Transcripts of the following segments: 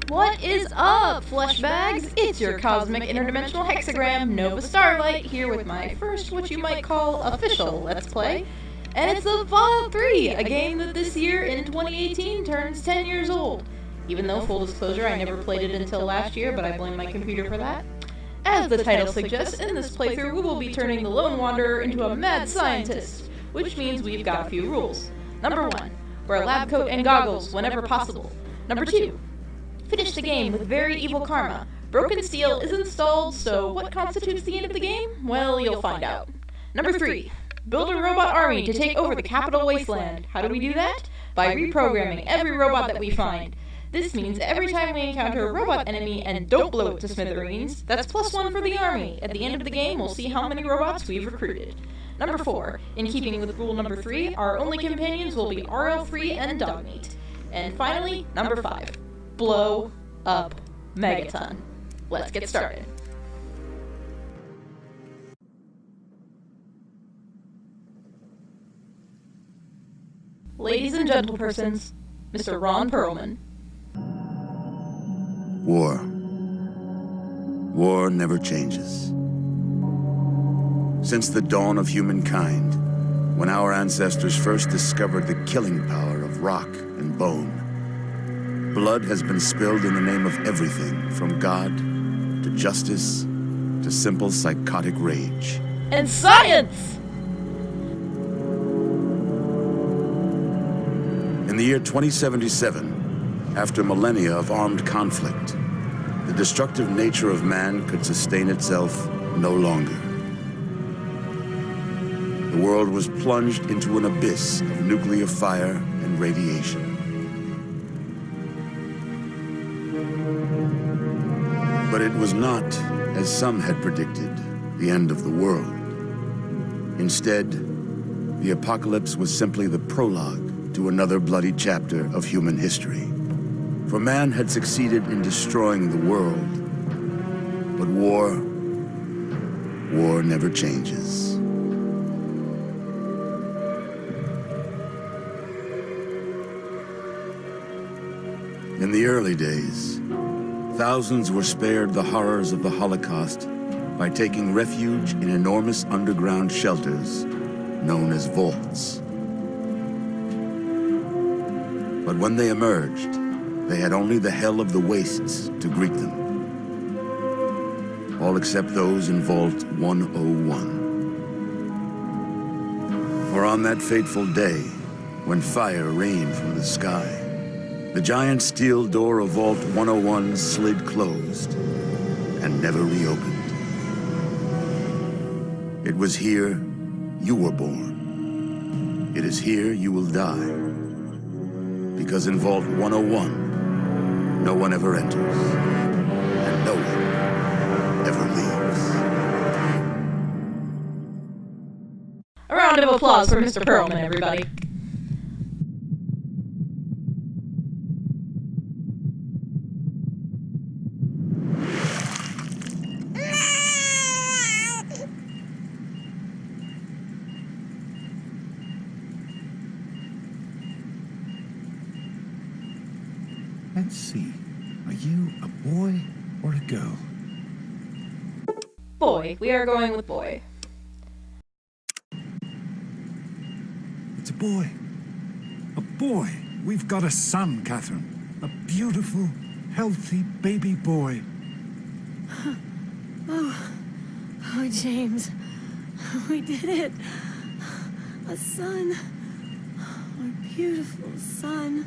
What is up, fleshbags? It's your cosmic interdimensional hexagram, Nova Starlight, here with my first, what you might call, official Let's Play. And it's the Fallout 3, a game that this year, in 2018, turns 10 years old. Even though, full disclosure, I never played it until last year, but I blame my computer for that. As the title suggests, in this playthrough we will be turning the Lone Wanderer into a mad scientist, which means we've got a few rules. Number 1, wear a lab coat and goggles whenever possible. Number 2, finish the game with very evil karma. Broken steel is installed, so what constitutes the end of the game? Well, you'll find out. Number 3, build a robot army to take over the capital Wasteland. How do we do that? By reprogramming every robot that we find. This means every time we encounter a robot enemy and don't blow it to smithereens, that's +1 for the army. At the end of the game, we'll see how many robots we've recruited. Number 4, in keeping with rule number 3, our only companions will be RL3 and Dogmeat. And finally, number 5, blow up Megaton. Let's get started. Ladies and gentlepersons, Mr. Ron Perlman. War. War never changes. Since the dawn of humankind, when our ancestors first discovered the killing power of rock and bone, blood has been spilled in the name of everything from God to justice to simple psychotic rage. And science! In the year 2077, after millennia of armed conflict, the destructive nature of man could sustain itself no longer. The world was plunged into an abyss of nuclear fire and radiation. But it was not, as some had predicted, the end of the world. Instead, the apocalypse was simply the prologue to another bloody chapter of human history. For man had succeeded in destroying the world, but war never changes. In the early days, thousands were spared the horrors of the Holocaust by taking refuge in enormous underground shelters known as vaults. But when they emerged, they had only the hell of the wastes to greet them. All except those in Vault 101. For on that fateful day, when fire rained from the sky, the giant steel door of Vault 101 slid closed and never reopened. It was here you were born. It is here you will die. Because in Vault 101, no one ever enters, and no one ever leaves. A round of applause for Mr. Perlman, everybody. Let's see. Are you a boy or a girl? Boy. We are going with boy. It's a boy. A boy. We've got a son, Catherine. A beautiful, healthy baby boy. Oh, James. We did it. A son. Our beautiful son.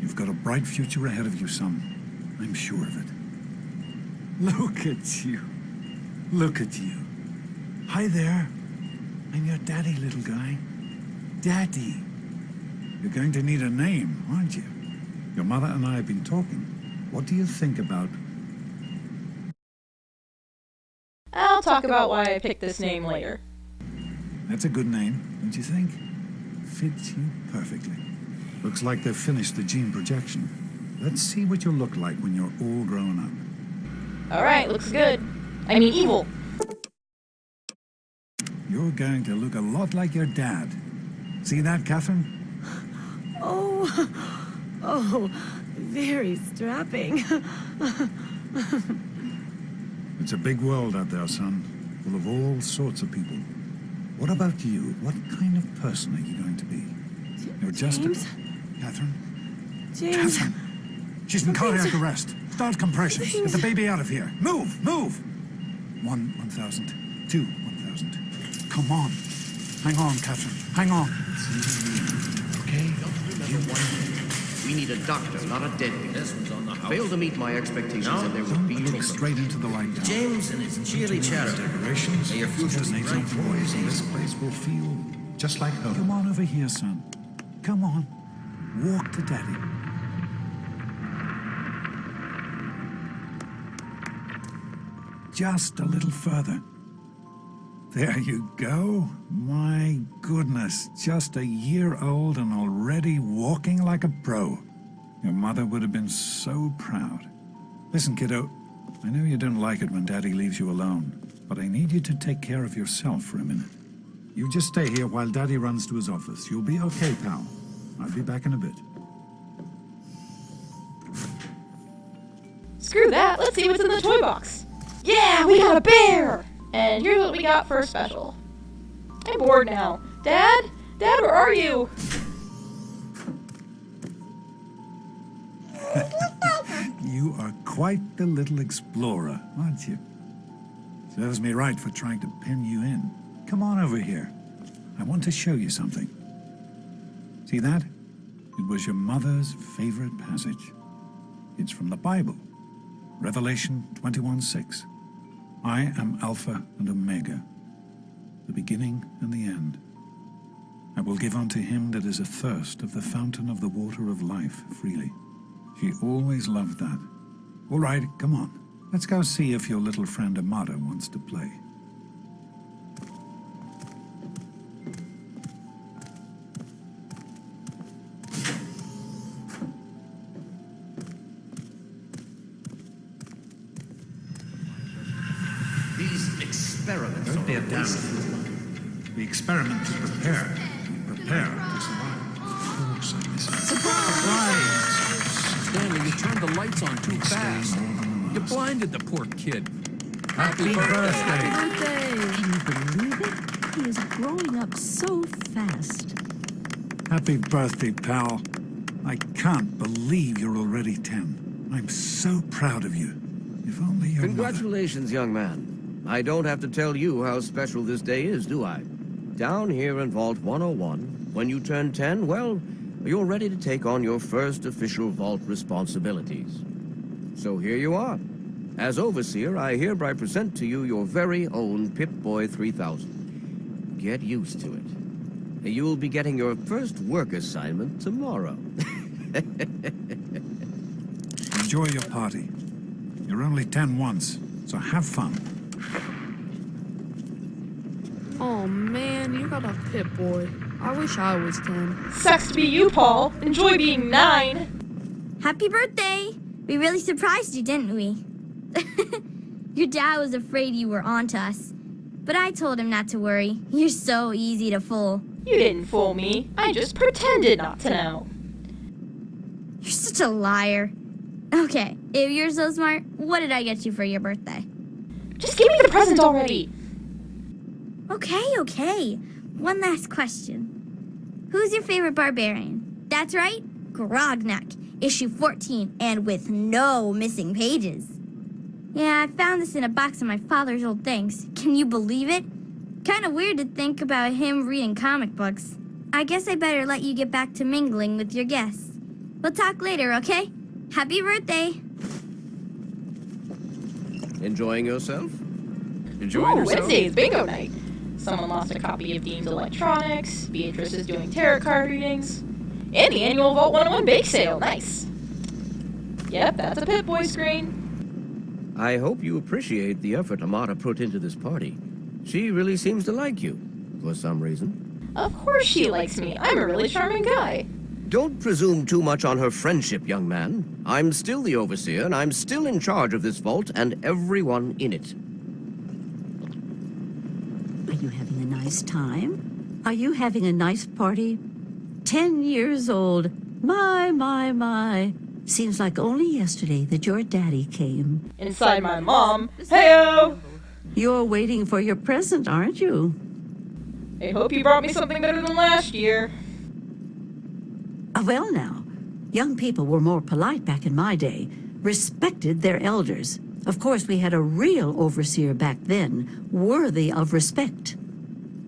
You've got a bright future ahead of you, son. I'm sure of it. Look at you. Look at you. Hi there. I'm your daddy, little guy. Daddy. You're going to need a name, aren't you? Your mother and I have been talking. What do you think about... I'll talk about why I picked this name later. That's a good name, don't you think? Fits you perfectly. Looks like they've finished the gene projection. Let's see what you'll look like when you're all grown up. Alright, looks good. I mean evil. You're going to look a lot like your dad. See that, Catherine? Oh, very strapping. It's a big world out there, son. Full of all sorts of people. What about you? What kind of person are you going to be? You're just James? Catherine? James. Catherine! She's in cardiac arrest. Start compressions. Get the baby out of here. Move! Move! 1,000. 2, 1,000. Come on. Hang on, Catherine. Hang on. Okay? We need a doctor, not a deadbeat. This one's on the house. Fail to meet my expectations and there will be Don't look trouble. straight into the light. James and his cheery chatter. Decorations. May your future's Just bright, some boys, and boys. this place will feel just like home. Come on over here, son. Come on. Walk to Daddy. Just a little further. There you go. My goodness, just a year old and already walking like a pro. Your mother would have been so proud. Listen, kiddo, I know you don't like it when Daddy leaves you alone, but I need you to take care of yourself for a minute. You just stay here while Daddy runs to his office. You'll be okay, pal. I'll be back in a bit. Screw that, let's see what's in the toy box. Yeah, we got a bear! And here's what we got for a special. I'm bored now. Dad? Dad, where are you? You are quite the little explorer, aren't you? Serves me right for trying to pin you in. Come on over here. I want to show you something. See that? It was your mother's favorite passage. It's from the Bible. Revelation 21:6. I am Alpha and Omega, the beginning and the end. I will give unto him that is athirst of the fountain of the water of life freely. She always loved that. All right, come on. Let's go see if your little friend Amada wants to play. These experiments Don't be a are damn waste. fool. We experiment to prepare. We prepare to survive. Of course I listen. Surprise! Stanley, you turned the lights on too fast. You blinded the poor kid. Happy birthday! Can you believe it? He is growing up so fast. Happy birthday, pal. I can't believe you're already 10. I'm so proud of you. If only your mother... Congratulations, young man. I don't have to tell you how special this day is, do I? Down here in Vault 101, when you turn 10, well, you're ready to take on your first official Vault responsibilities. So here you are. As Overseer, I hereby present to you your very own Pip-Boy 3000. Get used to it. You'll be getting your first work assignment tomorrow. Enjoy your party. You're only 10 once, so have fun. Oh man, you got a Pip-Boy. I wish I was 10. Sucks to be you, Paul. Enjoy being 9. Happy birthday! We really surprised you, didn't we? Your dad was afraid you were onto us. But I told him not to worry. You're so easy to fool. You didn't fool me. I just pretended not to know. You're such a liar. Okay, if you're so smart, what did I get you for your birthday? Just give me the present already. Okay. One last question. Who's your favorite barbarian? That's right, Grognak, issue 14, and with no missing pages. Yeah, I found this in a box of my father's old things. Can you believe it? Kinda weird to think about him reading comic books. I guess I better let you get back to mingling with your guests. We'll talk later, okay? Happy birthday! Enjoying yourself? Enjoying Ooh, yourself? Wednesday is bingo night. Someone lost a copy of Dean's Electronics, Beatrice is doing tarot card readings, and the annual Vault 101 bake sale. Nice. Yep, that's a Pip-Boy screen. I hope you appreciate the effort Amada put into this party. She really seems to like you, for some reason. Of course she likes me. I'm a really charming guy. Don't presume too much on her friendship, young man. I'm still the Overseer, and I'm still in charge of this vault and everyone in it. Are you having a nice time? Are you having a nice party? 10 years old. My. Seems like only yesterday that your daddy came. Inside my mom. Heyo! You're waiting for your present, aren't you? I hope you brought me something better than last year. Well now, young people were more polite back in my day, respected their elders. Of course, we had a real overseer back then, worthy of respect.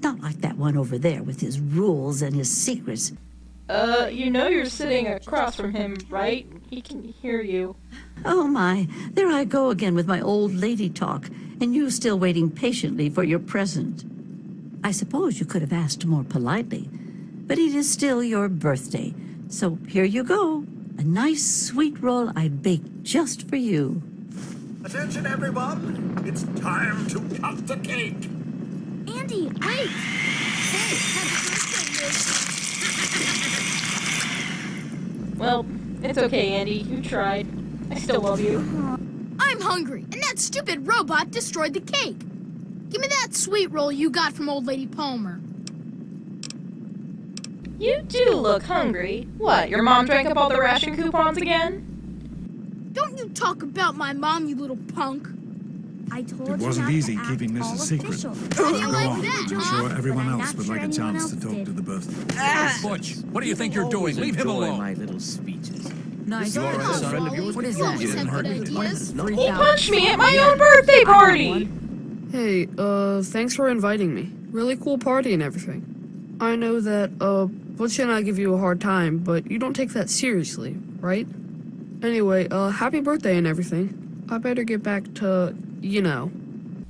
Not like that one over there with his rules and his secrets. You know you're sitting across from him, right? He can hear you. Oh my, there I go again with my old lady talk, and you still waiting patiently for your present. I suppose you could have asked more politely, but it is still your birthday, so here you go. A nice sweet roll I baked just for you. Attention, everyone! It's time to cut the cake! Andy, wait! Hey, happy birthday, Liz. Well, it's okay, Andy. You tried. I still love you. I'm hungry, and that stupid robot destroyed the cake. Give me that sweet roll you got from Old Lady Palmer. You do look hungry. What, your mom drank up all the ration coupons again? Don't you talk about my mom, you little punk. I told It you wasn't not easy to act keeping this a all secret. official. How do you Go like on. that, I'm huh? sure everyone But I'm else not would sure like a anyone chance else to talk did. to the birthday. Butch, what do you think you're doing? Leave him Enjoy alone. my little speeches. Nice. Laura is a friend of yours? What is You that? didn't hurt me. Ideas? He punched me at my own birthday party! Hey, Thanks for inviting me. Really cool party and everything. I know that, Butch and I give you a hard time, but you don't take that seriously, right? Anyway, happy birthday and everything. I better get back to, you know.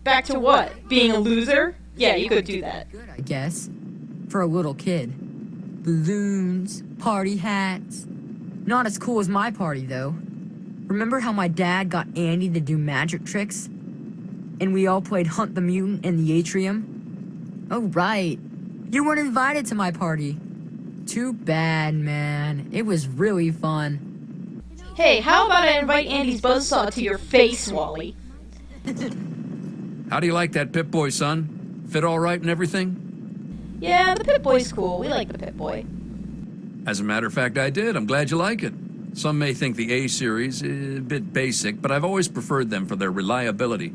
Back to what? Being a loser? Yeah, you could do that. I guess. For a little kid. Balloons, party hats. Not as cool as my party, though. Remember how my dad got Andy to do magic tricks? And we all played Hunt the Mutant in the atrium? Oh, right. You weren't invited to my party. Too bad, man. It was really fun. Hey, how about I invite Andy's buzzsaw to your face, Wally? How do you like that Pip-Boy, son? Fit all right and everything? Yeah, the Pip-Boy's cool. We like the Pip-Boy. As a matter of fact, I did. I'm glad you like it. Some may think the A-series is a bit basic, but I've always preferred them for their reliability.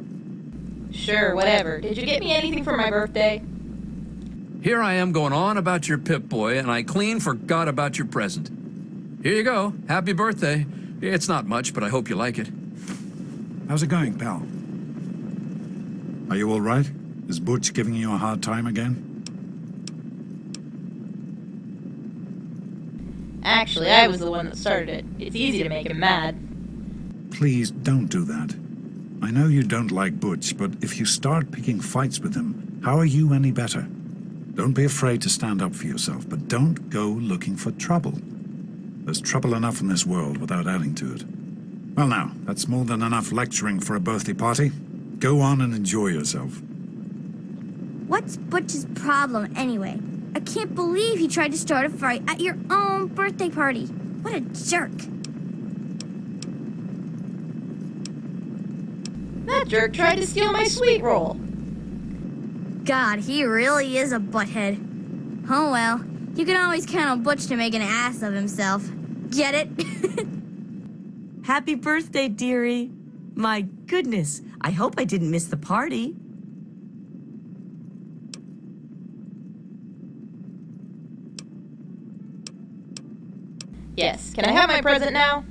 Sure, whatever. Did you get me anything for my birthday? Here I am going on about your Pip-Boy, and I clean forgot about your present. Here you go. Happy birthday. It's not much, but I hope you like it. How's it going, pal? Are you all right? Is Butch giving you a hard time again? Actually, I was the one that started it. It's easy to make him mad. Please don't do that. I know you don't like Butch, but if you start picking fights with him, how are you any better? Don't be afraid to stand up for yourself, but don't go looking for trouble. There's trouble enough in this world without adding to it. Well now, that's more than enough lecturing for a birthday party. Go on and enjoy yourself. What's Butch's problem anyway? I can't believe he tried to start a fight at your own birthday party. What a jerk. That jerk tried to steal my sweet roll. God, he really is a butthead. Oh well, you can always count on Butch to make an ass of himself. Get it? Happy birthday, dearie. My goodness, I hope I didn't miss the party. Yes, can I have my present now?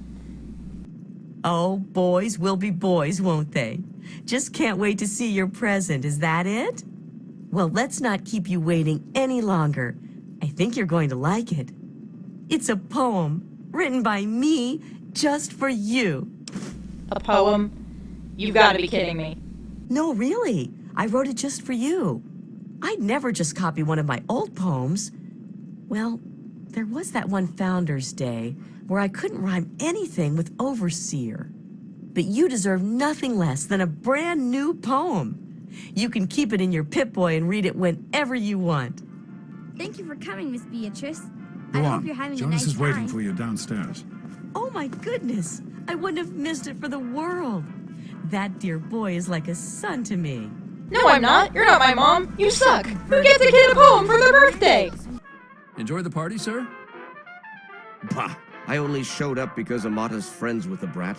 Oh, boys will be boys, won't they? Just can't wait to see your present, is that it? Well, let's not keep you waiting any longer. I think you're going to like it. It's a poem written by me just for you. A poem? You've got to be kidding me. No, really. I wrote it just for you. I'd never just copy one of my old poems. Well, there was that one Founder's Day where I couldn't rhyme anything with overseer. But you deserve nothing less than a brand new poem. You can keep it in your Pip-Boy and read it whenever you want. Thank you for coming, Miss Beatrice. Go I on. hope you're having Jonas a nice is waiting time. for you downstairs. Oh my goodness, I wouldn't have missed it for the world. That dear boy is like a son to me. No, I'm not. You're not my mom. You suck. Who gets a kid a poem for their birthday? Enjoy the party, sir? Bah, I only showed up because Amata's friends with the brat.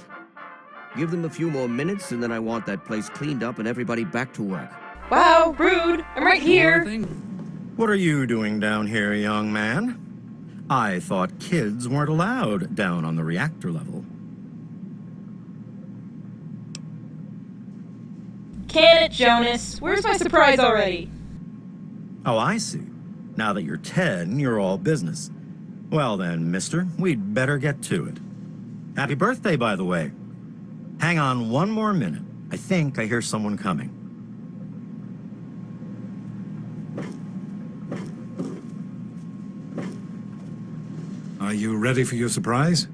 Give them a few more minutes, and then I want that place cleaned up and everybody back to work. Wow, rude. I'm right here. What are you doing down here, young man? I thought kids weren't allowed down on the reactor level. Can it, Jonas? Where's my surprise already? Oh, I see. Now that you're 10, you're all business. Well then, mister, we'd better get to it. Happy birthday, by the way. Hang on one more minute. I think I hear someone coming. Are you ready for your surprise?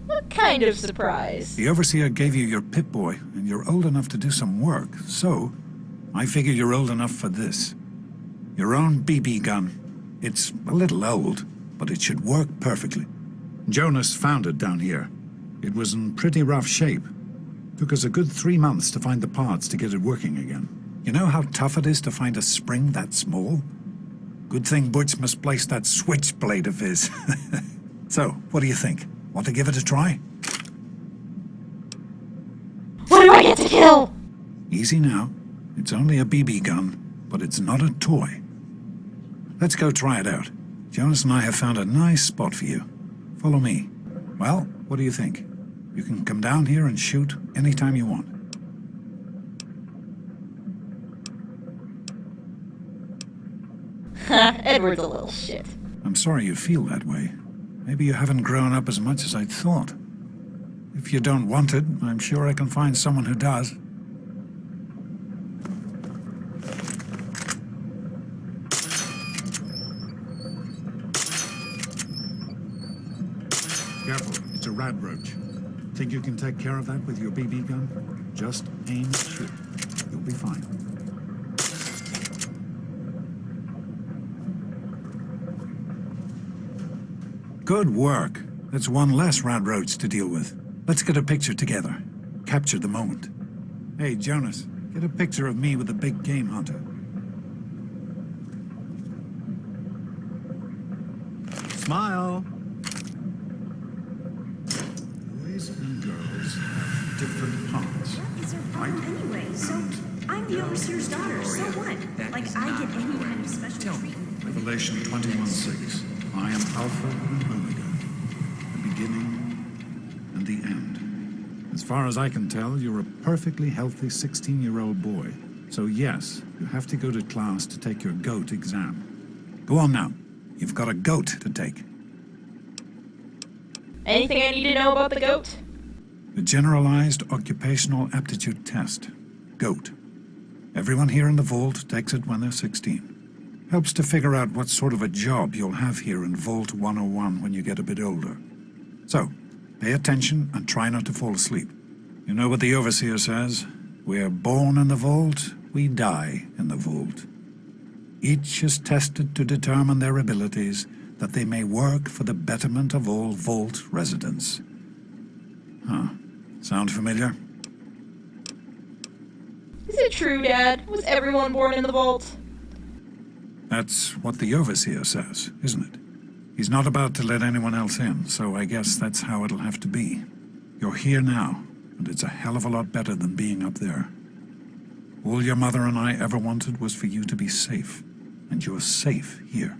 What kind of surprise? The Overseer gave you your Pip-Boy, and you're old enough to do some work, so I figure you're old enough for this. Your own BB gun. It's a little old, but it should work perfectly. Jonas found it down here. It was in pretty rough shape. Took us a good 3 months to find the parts to get it working again. You know how tough it is to find a spring that small? Good thing Butch misplaced that switchblade of his. So, what do you think? Want to give it a try? What do I get to kill? Easy now. It's only a BB gun, but it's not a toy. Let's go try it out. Jonas and I have found a nice spot for you. Follow me. Well, what do you think? You can come down here and shoot anytime you want. Edward's a little shit. I'm sorry you feel that way. Maybe you haven't grown up as much as I'd thought. If you don't want it, I'm sure I can find someone who does. Careful, it's a rat roach. Think you can take care of that with your BB gun? Just aim and shoot. You'll be fine. Good work. That's one less rat roach to deal with. Let's get a picture together. Capture the moment. Hey, Jonas, get a picture of me with the big game hunter. Smile. Boys and girls have different parts. What is her problem anyway? So, I'm the Overseer's daughter, so what? Like, I get any kind of special treatment. Revelation 21:6. I am Alpha and Omega, the beginning and the end. As far as I can tell, you're a perfectly healthy 16-year-old boy. So yes, you have to go to class to take your G.O.A.T exam. Go on now. You've got a G.O.A.T to take. Anything I need to know about the G.O.A.T? The Generalized Occupational Aptitude Test. G.O.A.T. Everyone here in the Vault takes it when they're 16. Helps to figure out what sort of a job you'll have here in Vault 101 when you get a bit older. So, pay attention and try not to fall asleep. You know what the Overseer says? We're born in the Vault, we die in the Vault. Each is tested to determine their abilities, that they may work for the betterment of all Vault residents. Huh. Sound familiar? Is it true, Dad? Was everyone born in the Vault? That's what the Overseer says, isn't it? He's not about to let anyone else in, so I guess that's how it'll have to be. You're here now, and it's a hell of a lot better than being up there. All your mother and I ever wanted was for you to be safe, and you're safe here.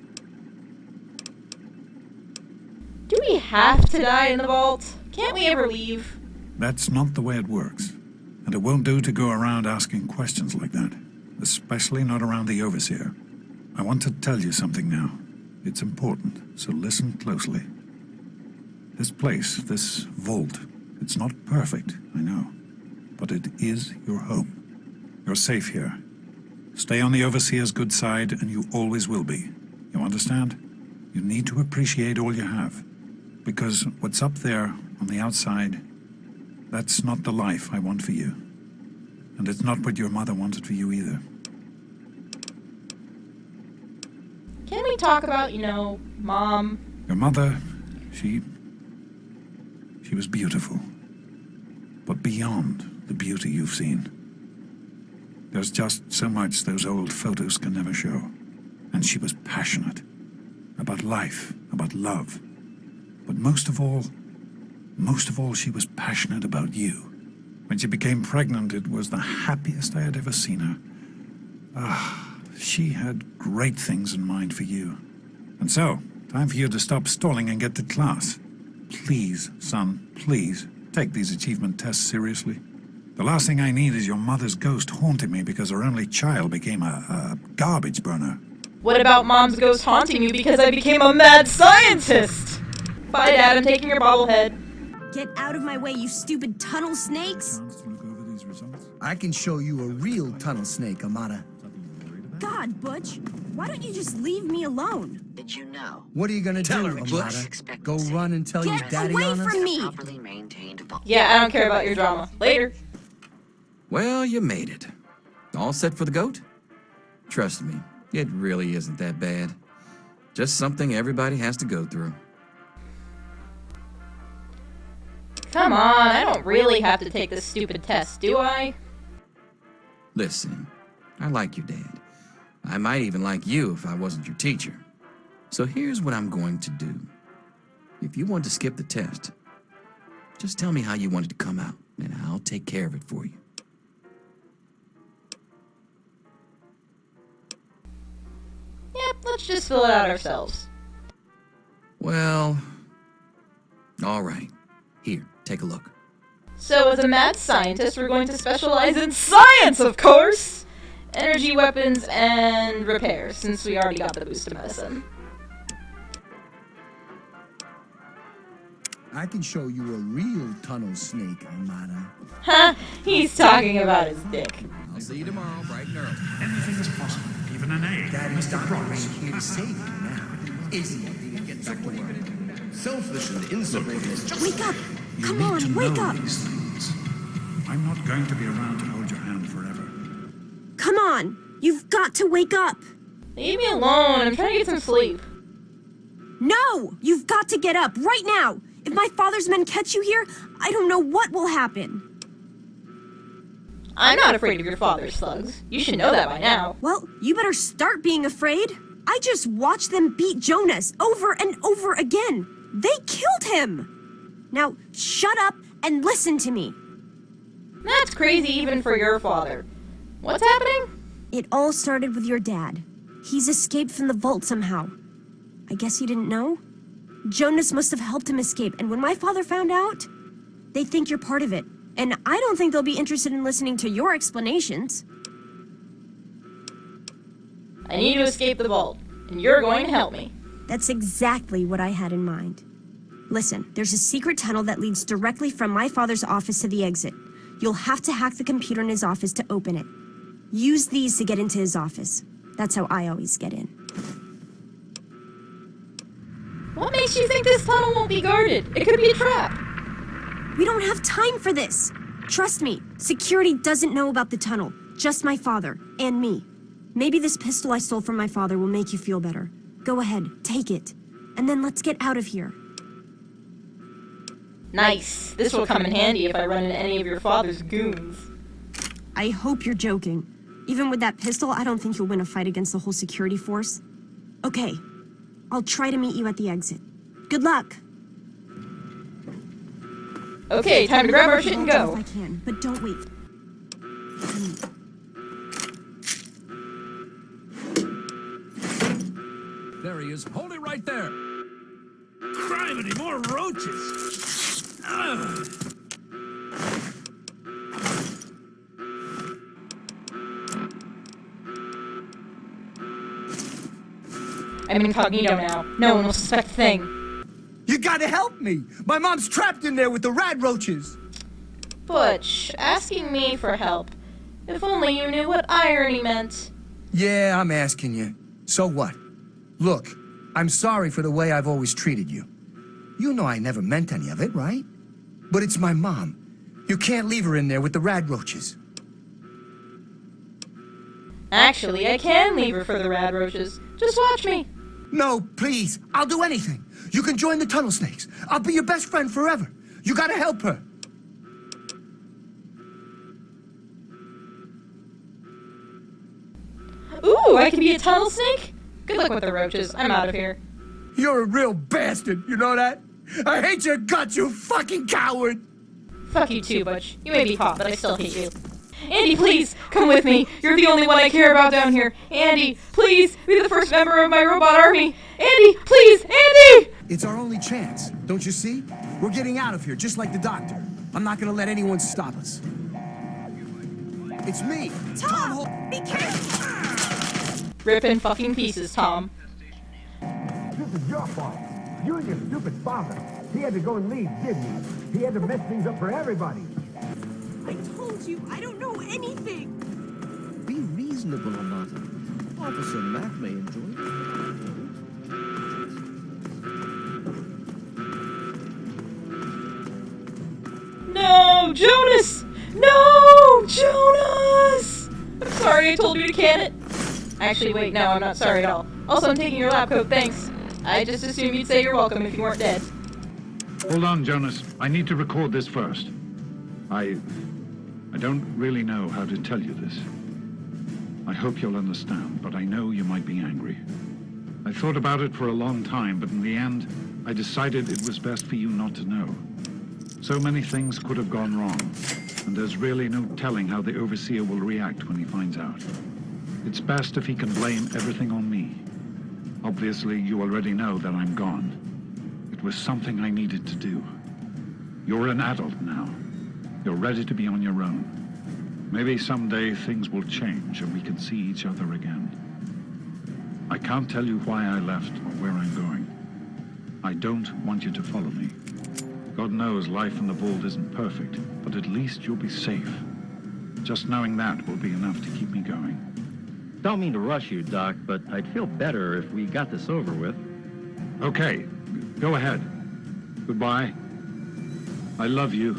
Do we have to die in the Vault? Can't we ever leave? That's not the way it works, and it won't do to go around asking questions like that, especially not around the Overseer. I want to tell you something now. It's important, so listen closely. This place, this vault, it's not perfect, I know, but it is your home. You're safe here. Stay on the Overseer's good side, and you always will be. You understand? You need to appreciate all you have, because what's up there on the outside, that's not the life I want for you. And it's not what your mother wanted for you either. Can we talk about, Mom? Your mother, she was beautiful. But beyond the beauty you've seen. There's just so much those old photos can never show. And she was passionate. About life, about love. But most of all, she was passionate about you. When she became pregnant, it was the happiest I had ever seen her. She had great things in mind for you. And so, time for you to stop stalling and get to class. Please, son, please, take these achievement tests seriously. The last thing I need is your mother's ghost haunting me because her only child became a garbage burner. What about Mom's ghost haunting you because I became a mad scientist? Bye, Dad, I'm taking your bobblehead. Get out of my way, you stupid tunnel snakes! I can show you a real tunnel snake, Amata. God, Butch, why don't you just leave me alone? Did you know? What are you gonna do, Amata? Go run and tell your daddy away on us? from me! Yeah, I don't care about your drama. Later. Well, you made it. All set for the GOAT? Trust me, it really isn't that bad. Just something everybody has to go through. Come on, I don't really have to take this stupid test, do I? Listen, I like your dad. I might even like you if I wasn't your teacher. So here's what I'm going to do. If you want to skip the test, just tell me how you want it to come out, and I'll take care of it for you. Yep, let's just fill it out ourselves. Well, all right. Here, take a look. So as a mad scientist, we're going to specialize in science, of course! Energy weapons and repair, since we already got the boost to medicine. I can show you a real tunnel snake, Amata. Huh? He's talking about his dick. I'll see you tomorrow, bright and early. Anything is possible, even an egg. Daddy's Starlyght here to save you now. Isn't it? Get back to work. Selfish and insolent. Wake up! Come on, wake up! These things. I'm not going to be around to hold your hand forever. Come on! You've got to wake up! Leave me alone, I'm trying to get some sleep. No! You've got to get up, right now! If my father's men catch you here, I don't know what will happen. I'm not afraid of your father's slugs. You should know that by now. Well, you better start being afraid. I just watched them beat Jonas over and over again. They killed him! Now, shut up and listen to me. That's crazy even for your father. What's happening? It all started with your dad. He's escaped from the vault somehow. I guess he didn't know? Jonas must have helped him escape, and when my father found out, they think you're part of it. And I don't think they'll be interested in listening to your explanations. I need to escape the vault, and you're going to help me. That's exactly what I had in mind. Listen, there's a secret tunnel that leads directly from my father's office to the exit. You'll have to hack the computer in his office to open it. Use these to get into his office. That's how I always get in. What makes you think this tunnel won't be guarded? It could be a trap. We don't have time for this. Trust me, security doesn't know about the tunnel. Just my father, and me. Maybe this pistol I stole from my father will make you feel better. Go ahead, take it. And then let's get out of here. Nice. This will come in handy if I run into any of your father's goons. I hope you're joking. Even with that pistol, I don't think you'll win a fight against the whole security force. Okay, I'll try to meet you at the exit. Good luck! Okay, time to grab our shit and go. If I can, but don't wait. There he is. Hold it right there. Criminy, more roaches! Ugh. I'm incognito now. No one will suspect a thing. You gotta help me! My mom's trapped in there with the rad roaches! Butch, asking me for help. If only you knew what irony meant. Yeah, I'm asking you. So what? Look, I'm sorry for the way I've always treated you. You know I never meant any of it, right? But it's my mom. You can't leave her in there with the rad roaches. Actually, I can leave her for the rad roaches. Just watch me. No, please. I'll do anything. You can join the tunnel snakes. I'll be your best friend forever. You gotta help her. Ooh, I can be a tunnel snake? Good luck with the roaches. I'm out of here. You're a real bastard, you know that? I hate your guts, you fucking coward! Fuck you too, Butch. You may be hot, but I still hate you. Andy, please, come with me. You're the only one I care about down here. Andy, please, be the first member of my robot army. Andy, please, Andy! It's our only chance, don't you see? We're getting out of here, just like the doctor. I'm not gonna let anyone stop us. It's me, Tom, be careful! Rip in fucking pieces, Tom. This is your fault. You and your stupid father. He had to go and leave, didn't he? He had to mess things up for everybody. I told you, I don't know anything. Be reasonable, Amata. Officer Mac may enjoy it. No, Jonas! No, Jonas! I'm sorry I told you to can it. Actually, wait, no, I'm not sorry at all. Also, I'm taking your lab coat, thanks. I just assumed you'd say you're welcome if you weren't dead. Hold on, Jonas. I need to record this first. I don't really know how to tell you this. I hope you'll understand, but I know you might be angry. I thought about it for a long time, but in the end, I decided it was best for you not to know. So many things could have gone wrong, and there's really no telling how the Overseer will react when he finds out. It's best if he can blame everything on me. Obviously, you already know that I'm gone. It was something I needed to do. You're an adult now. You're ready to be on your own. Maybe someday things will change and we can see each other again. I can't tell you why I left or where I'm going. I don't want you to follow me. God knows life in the vault isn't perfect, but at least you'll be safe. Just knowing that will be enough to keep me going. Don't mean to rush you, Doc, but I'd feel better if we got this over with. Okay, go ahead. Goodbye. I love you.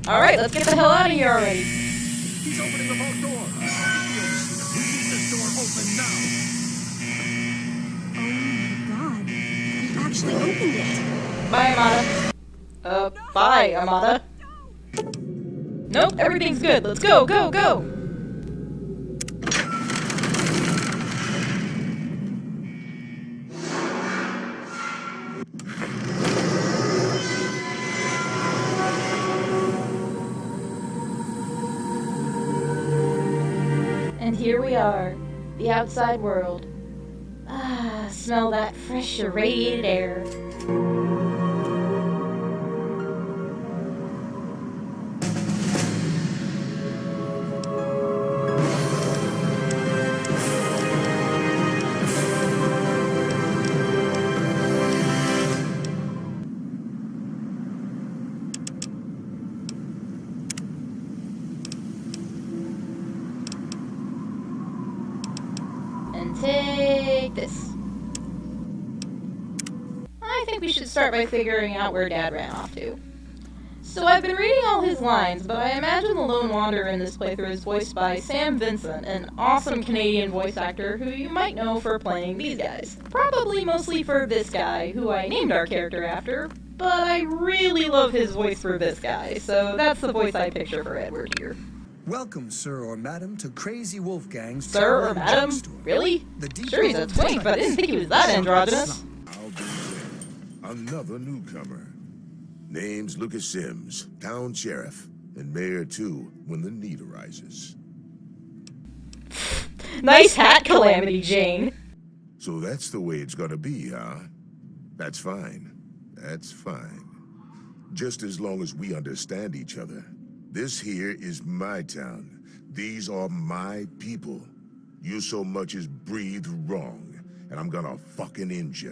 Alright, let's get the hell out of here already. He's opening the vault door. We need this door open now. Oh my god. He actually opened it. Bye, Amata. Bye, Amata. Nope, everything's good. Let's go, go, go! And here we are, the outside world. Ah, smell that fresh, irradiated air. And take this. I think we should start by figuring out where Dad ran off to. So I've been reading all his lines, but I imagine the lone wanderer in this playthrough is voiced by Sam Vincent, an awesome Canadian voice actor who you might know for playing these guys. Probably mostly for this guy, who I named our character after, but I really love his voice for this guy, so that's the voice I picture for Edward here. Welcome, sir or madam, to Crazy Wolfgang's Sir or madam? Really? Sure, he's a twink, but I didn't think he was that androgynous. I'll be there. Another newcomer. Name's Lucas Sims, town sheriff, and mayor too, when the need arises. Nice hat, Calamity Jane. So that's the way it's gonna be, huh? That's fine. That's fine. Just as long as we understand each other. This here is my town. These are my people. You so much as breathe wrong, and I'm gonna fucking end ya.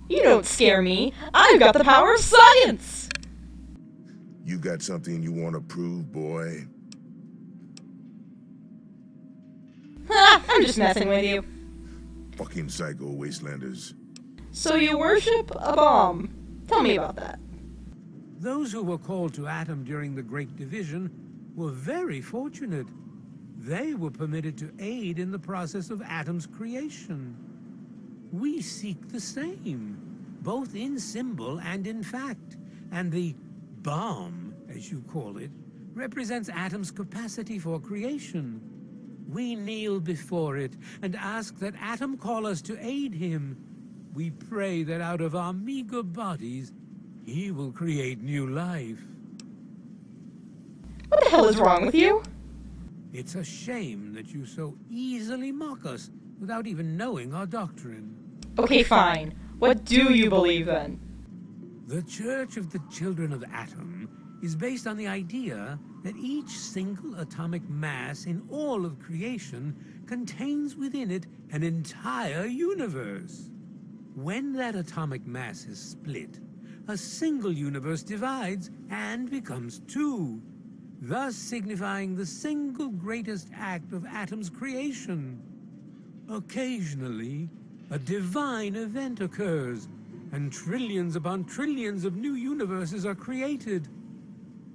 You don't scare me. I've got the power of science! You got something you want to prove, boy? Ha! I'm just messing with you. Fucking psycho wastelanders. So you worship a bomb. Tell me about that. Those who were called to Atom during the Great Division were very fortunate. They were permitted to aid in the process of Atom's creation. We seek the same, both in symbol and in fact. And the bomb, as you call it, represents Atom's capacity for creation. We kneel before it and ask that Atom call us to aid him. We pray that out of our meager bodies, he will create new life. What the hell is wrong with you? It's a shame that you so easily mock us without even knowing our doctrine. Okay, fine. What do you believe then? The Church of the Children of Atom is based on the idea that each single atomic mass in all of creation contains within it an entire universe. When that atomic mass is split, a single universe divides and becomes two, thus signifying the single greatest act of Atom's creation. Occasionally, a divine event occurs, and trillions upon trillions of new universes are created.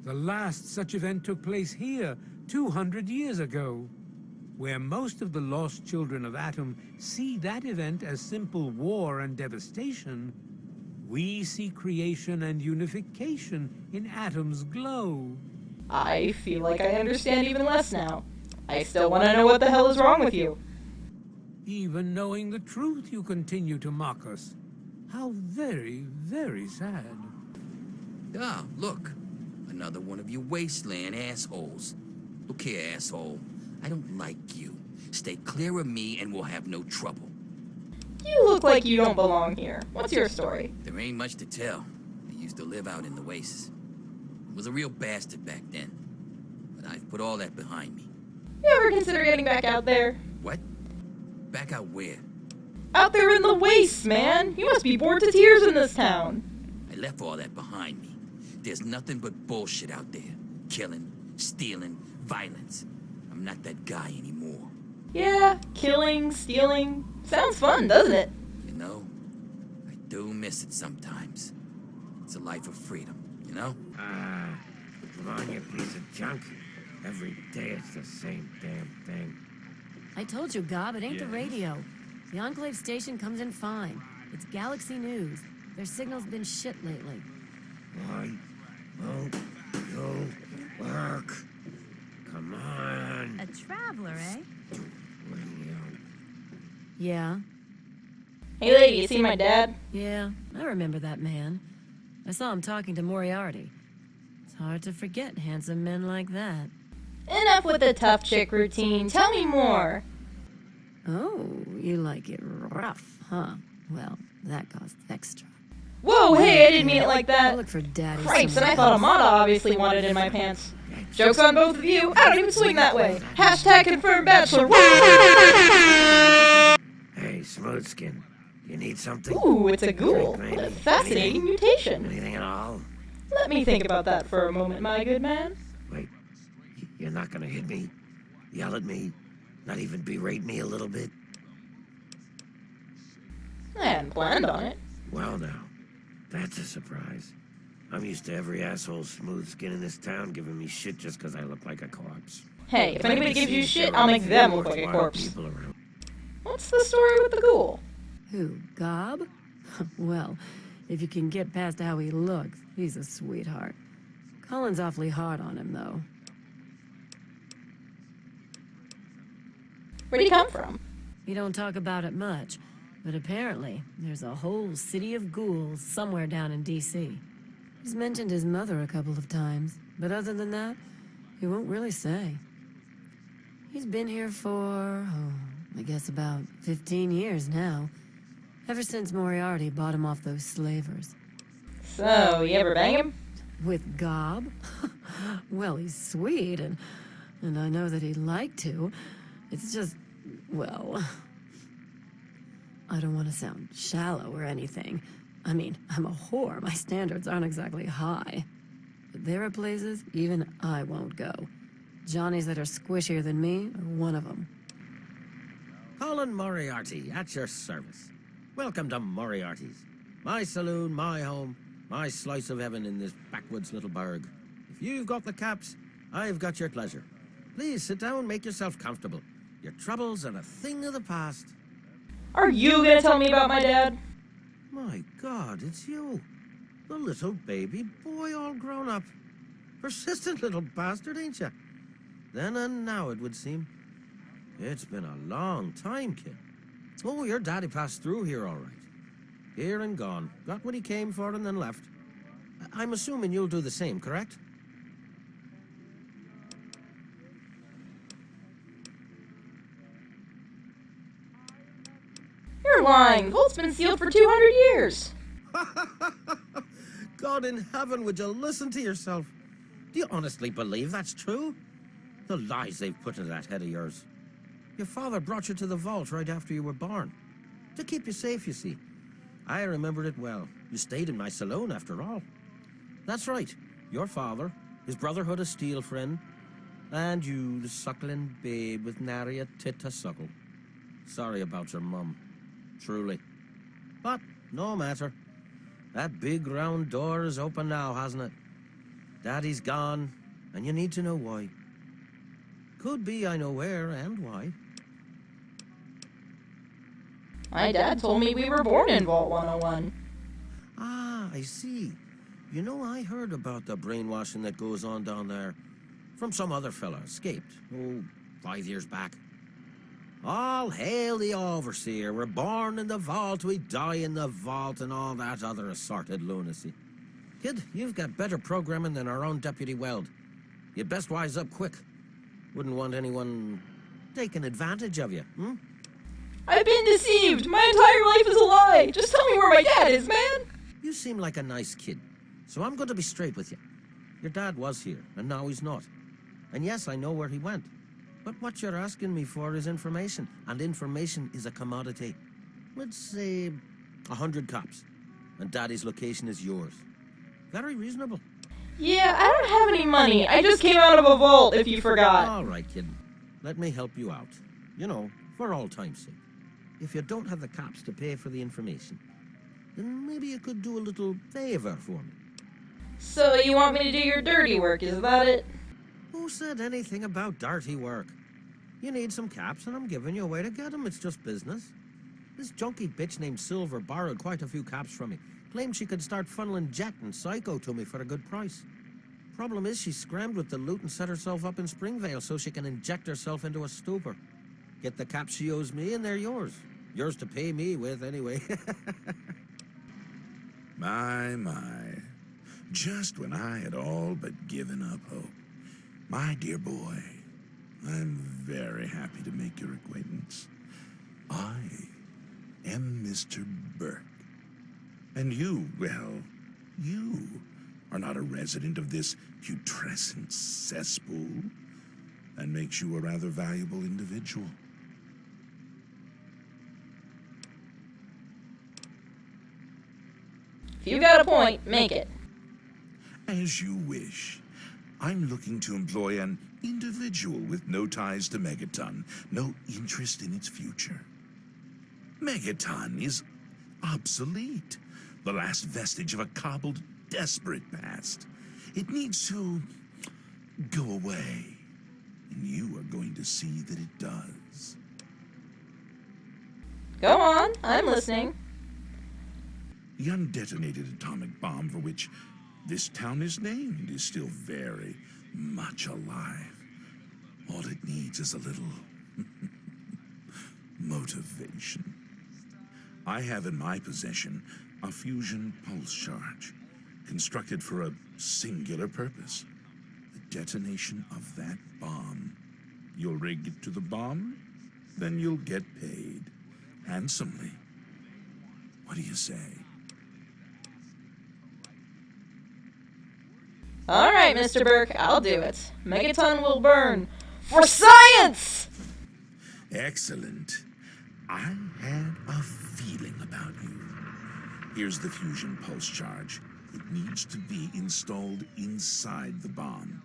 The last such event took place here 200 years ago, where most of the lost children of Atom see that event as simple war and devastation. We see creation and unification in Atom's glow. I feel like I understand even less now. I still want to know what the hell is wrong with you. Even knowing the truth, you continue to mock us. How very, very sad. Ah, look. Another one of you Wasteland assholes. Look here, asshole. I don't like you. Stay clear of me and we'll have no trouble. You look like you don't belong here. What's your story? There ain't much to tell. I used to live out in the wastes. I was a real bastard back then. But I've put all that behind me. You ever consider getting back out there? What? Back out where? Out there in the wastes, man! You must be bored to tears in this town. I left all that behind me. There's nothing but bullshit out there. Killing, stealing, violence. I'm not that guy anymore. Yeah, killing, stealing. Sounds fun, doesn't it? You know, I do miss it sometimes. It's a life of freedom, you know? Come on, you piece of junk. Every day it's the same damn thing. I told you, Gob, it ain't the radio. The Enclave station comes in fine. It's Galaxy News. Their signal's been shit lately. Why won't you work? Come on. A traveler, eh? Yeah? Hey lady, you seen my dad? Yeah, I remember that man. I saw him talking to Moriarty. It's hard to forget handsome men like that. Enough with the tough chick routine. Tell me more. Oh, you like it rough, huh? Well, that costs extra. Whoa, hey, I didn't mean it like that. I'll look for daddy. Cripes, and I thought Amada obviously wanted in my pants. Joke's on both of you. I don't even swing that way. Hashtag confirmed bachelor. Hey, Smoothskin. You need something? Ooh, it's a ghoul. What a fascinating mutation. Anything at all? Let me think about that for a moment, my good man. Wait, you're not gonna hit me? Yell at me? Not even berate me a little bit? I hadn't planned on it. Well now, that's a surprise. I'm used to every asshole smooth skin in this town giving me shit just because I look like a corpse. Hey, if anybody gives you shit, I'll make them look like a corpse. What's the story with the ghoul? Who, Gob? Well, if you can get past how he looks, he's a sweetheart. Colin's awfully hard on him, though. Where'd he come from? He don't talk about it much, but apparently there's a whole city of ghouls somewhere down in D.C. He's mentioned his mother a couple of times, but other than that, he won't really say. He's been here for, I guess about 15 years now. Ever since Moriarty bought him off those slavers. So, you ever bang him? With Gob? Well, he's sweet, and I know that he'd like to. It's just, well, I don't want to sound shallow or anything. I mean, I'm a whore. My standards aren't exactly high. But there are places even I won't go. Johnnies that are squishier than me are one of them. Colin Moriarty, at your service. Welcome to Moriarty's. My saloon, my home, my slice of heaven in this backwoods little burg. If you've got the caps, I've got your pleasure. Please sit down, make yourself comfortable. Your troubles are a thing of the past. Are you gonna tell me about my dad? My God, it's you. The little baby boy all grown up. Persistent little bastard, ain't you? Then and now, it would seem. It's been a long time, kid. Oh, your daddy passed through here all right. Here and gone. Got what he came for and then left. I'm assuming you'll do the same, correct? You're lying. The vault's been sealed for 200 years. God in heaven, would you listen to yourself? Do you honestly believe that's true? The lies they've put into that head of yours. Your father brought you to the vault right after you were born. To keep you safe, you see. I remember it well. You stayed in my saloon, after all. That's right. Your father, his Brotherhood of Steel friend, and you, the suckling babe with nary a tit to suckle. Sorry about your mum. Truly. But no matter. That big round door is open now, hasn't it? Daddy's gone, and you need to know why. Could be I know where and why. My dad told me we were born in Vault 101. Ah, I see. You know, I heard about the brainwashing that goes on down there. From some other fella, escaped. Oh, 5 years back. All hail the overseer. We're born in the vault, we die in the vault, and all that other assorted lunacy. Kid, you've got better programming than our own Deputy Weld. You'd best wise up quick. Wouldn't want anyone taking advantage of you, hmm? I've been deceived. My entire life is a lie. Just tell me where my dad is, man. You seem like a nice kid, so I'm going to be straight with you. Your dad was here, and now he's not. And yes, I know where he went. But what you're asking me for is information, and information is a commodity. Let's say 100 cops, and Daddy's location is yours. Very reasonable. Yeah, I don't have any money. I just came out of a vault, if you forgot. All right, kid. Let me help you out. You know, for all time's sake. If you don't have the cops to pay for the information, then maybe you could do a little favor for me. So you want me to do your dirty work, is that it? Who said anything about dirty work? You need some caps, and I'm giving you a way to get them. It's just business. This junkie bitch named Silver borrowed quite a few caps from me. Claimed she could start funneling Jet and Psycho to me for a good price. Problem is, she scrammed with the loot and set herself up in Springvale so she can inject herself into a stupor. Get the caps she owes me, and they're yours. Yours to pay me with, anyway. My. Just when I had all but given up hope. My dear boy, I'm very happy to make your acquaintance. I am Mr. Burke. And you, well, you are not a resident of this putrescent cesspool. That makes you a rather valuable individual. If you got a point, make it. As you wish. I'm looking to employ an individual with no ties to Megaton, no interest in its future. Megaton is obsolete, the last vestige of a cobbled, desperate past. It needs to go away, and you are going to see that it does. Go on, I'm listening. The undetonated atomic bomb for which this town is named is still very much alive. All it needs is a little motivation. I have in my possession a fusion pulse charge, constructed for a singular purpose. The detonation of that bomb. You'll rig it to the bomb, then you'll get paid. Handsomely. What do you say? All right, Mr. Burke, I'll do it. Megaton will burn. For science! Excellent. I had a feeling about you. Here's the fusion pulse charge. It needs to be installed inside the bomb.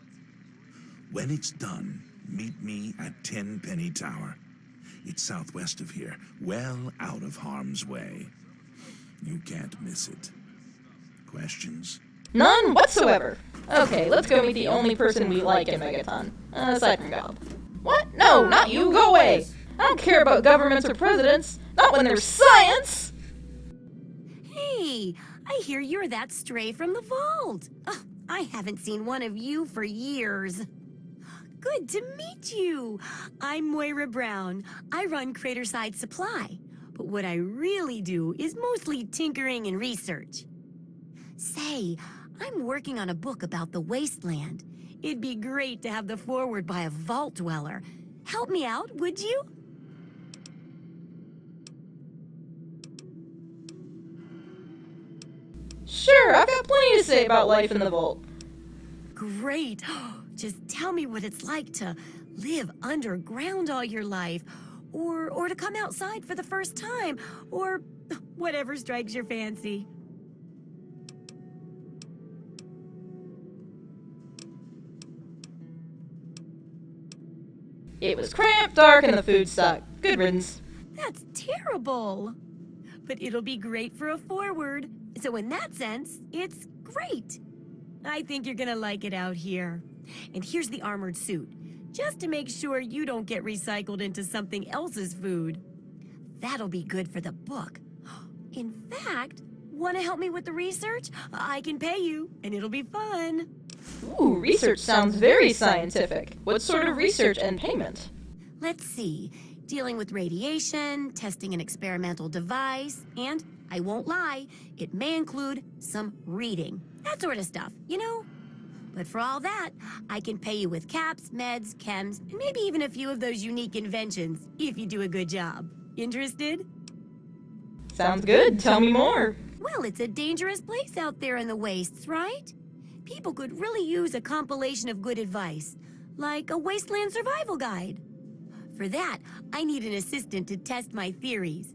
When it's done, meet me at Tenpenny Tower. It's southwest of here, well out of harm's way. You can't miss it. Questions? None whatsoever. Okay, let's go meet the only person we like in Megaton. Aside from God. What? No, not you, go away! I don't care about governments or presidents. Not when there's science! Hey, I hear you're that stray from the vault. Oh, I haven't seen one of you for years. Good to meet you. I'm Moira Brown. I run Craterside Supply. But what I really do is mostly tinkering and research. Say, I'm working on a book about the Wasteland. It'd be great to have the foreword by a vault dweller. Help me out, would you? Sure, I've got plenty to say about life in the vault. Great. Just tell me what it's like to live underground all your life, or to come outside for the first time, or whatever strikes your fancy. It was cramped, dark, and the food sucked. Good riddance. That's terrible. But it'll be great for a foreword. So in that sense, it's great. I think you're gonna like it out here. And here's the armored suit, just to make sure you don't get recycled into something else's food. That'll be good for the book. In fact, wanna help me with the research? I can pay you, and it'll be fun. Ooh, research sounds very scientific. What sort of research and payment? Let's see. Dealing with radiation, testing an experimental device, and, I won't lie, it may include some reading. That sort of stuff, you know? But for all that, I can pay you with caps, meds, chems, and maybe even a few of those unique inventions, if you do a good job. Interested? Sounds good. Tell me more. Well, it's a dangerous place out there in the wastes, right? People could really use a compilation of good advice, like a Wasteland survival guide. For that, I need an assistant to test my theories.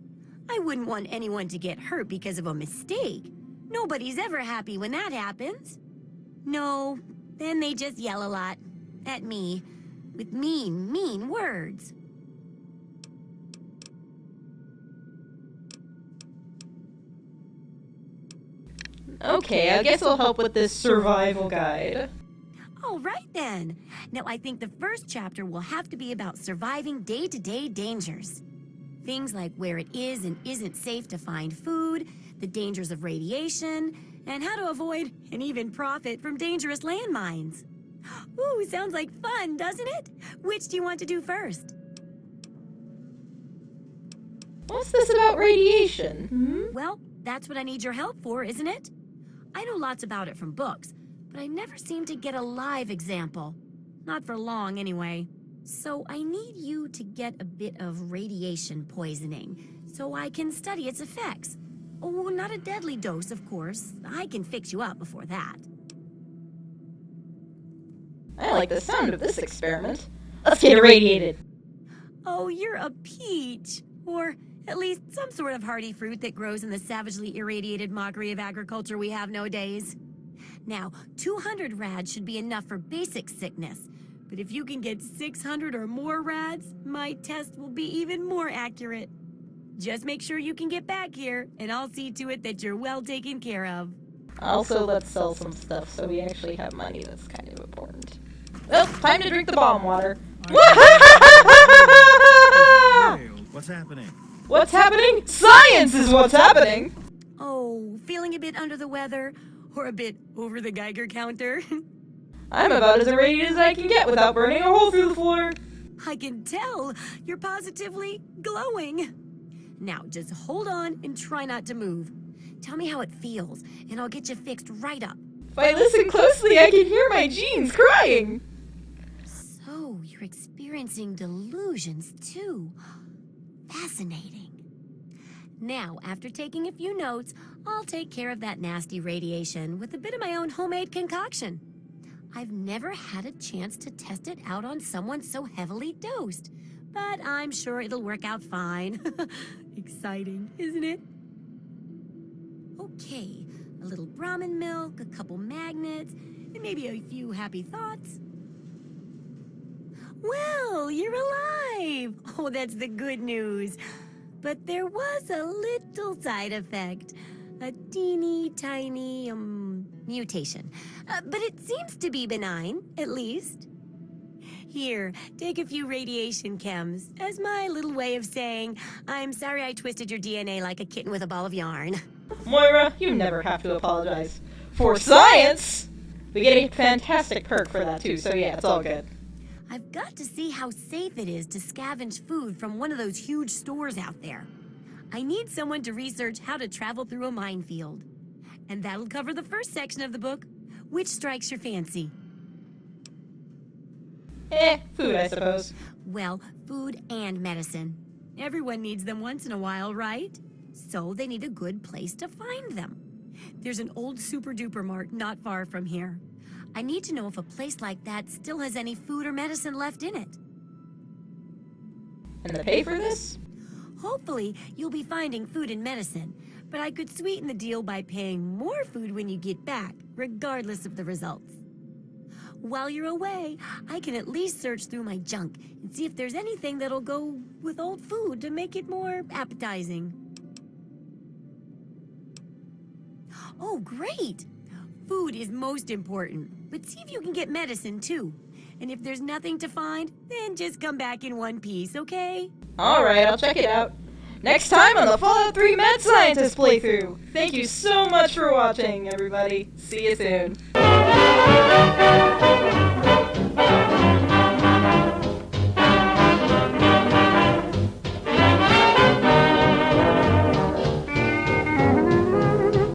I wouldn't want anyone to get hurt because of a mistake. Nobody's ever happy when that happens. No, then they just yell a lot. At me. With mean, mean words. Okay, I guess I'll help with this survival guide. All right then. Now I think the first chapter will have to be about surviving day-to-day dangers. Things like where it is and isn't safe to find food, the dangers of radiation, and how to avoid and even profit from dangerous landmines. Ooh, sounds like fun, doesn't it? Which do you want to do first? What's this about radiation? Well, that's what I need your help for, isn't it? I know lots about it from books, but I never seem to get a live example. Not for long, anyway. So I need you to get a bit of radiation poisoning, so I can study its effects. Oh, not a deadly dose, of course. I can fix you up before that. I like the sound of this experiment. Let's get irradiated. Oh, you're a peach. Or at least some sort of hardy fruit that grows in the savagely irradiated mockery of agriculture we have nowadays. Now, 200 rads should be enough for basic sickness. But if you can get 600 or more rads, my test will be even more accurate. Just make sure you can get back here, and I'll see to it that you're well taken care of. Also, let's sell some stuff so we actually have money. That's kind of important. Well, time to drink the bomb water. What's happening? What's happening? Science is what's happening! Oh, feeling a bit under the weather? Or a bit over the Geiger counter? I'm about as irradiated as I can get without burning a hole through the floor. I can tell. You're positively glowing. Now, just hold on and try not to move. Tell me how it feels, and I'll get you fixed right up. If I listen closely, I can hear my genes crying. So, you're experiencing delusions, too. Fascinating. Now, after taking a few notes, I'll take care of that nasty radiation with a bit of my own homemade concoction. I've never had a chance to test it out on someone so heavily dosed, but I'm sure it'll work out fine. Exciting, isn't it? Okay, a little Brahmin milk, a couple magnets, and maybe a few happy thoughts. Well, you're alive. Oh, that's the good news. But there was a little side effect. A teeny tiny, mutation. But it seems to be benign, at least. Here, take a few radiation chems as my little way of saying, I'm sorry I twisted your DNA like a kitten with a ball of yarn. Moira, you never have to apologize. For science! We get a fantastic perk for that too, so yeah, it's all good. I've got to see how safe it is to scavenge food from one of those huge stores out there. I need someone to research how to travel through a minefield. And that'll cover the first section of the book. Which strikes your fancy? Food, I suppose. Well, food and medicine. Everyone needs them once in a while, right? So they need a good place to find them. There's an old super-duper mart not far from here. I need to know if a place like that still has any food or medicine left in it. And the pay for this? Hopefully, you'll be finding food and medicine, but I could sweeten the deal by paying more food when you get back, regardless of the results. While you're away, I can at least search through my junk and see if there's anything that'll go with old food to make it more appetizing. Oh, great! Food is most important, but see if you can get medicine too. And if there's nothing to find, then just come back in one piece, okay? Alright, I'll check it out. Next time on the Fallout 3 Mad Scientist playthrough. Thank you so much for watching, everybody. See you soon.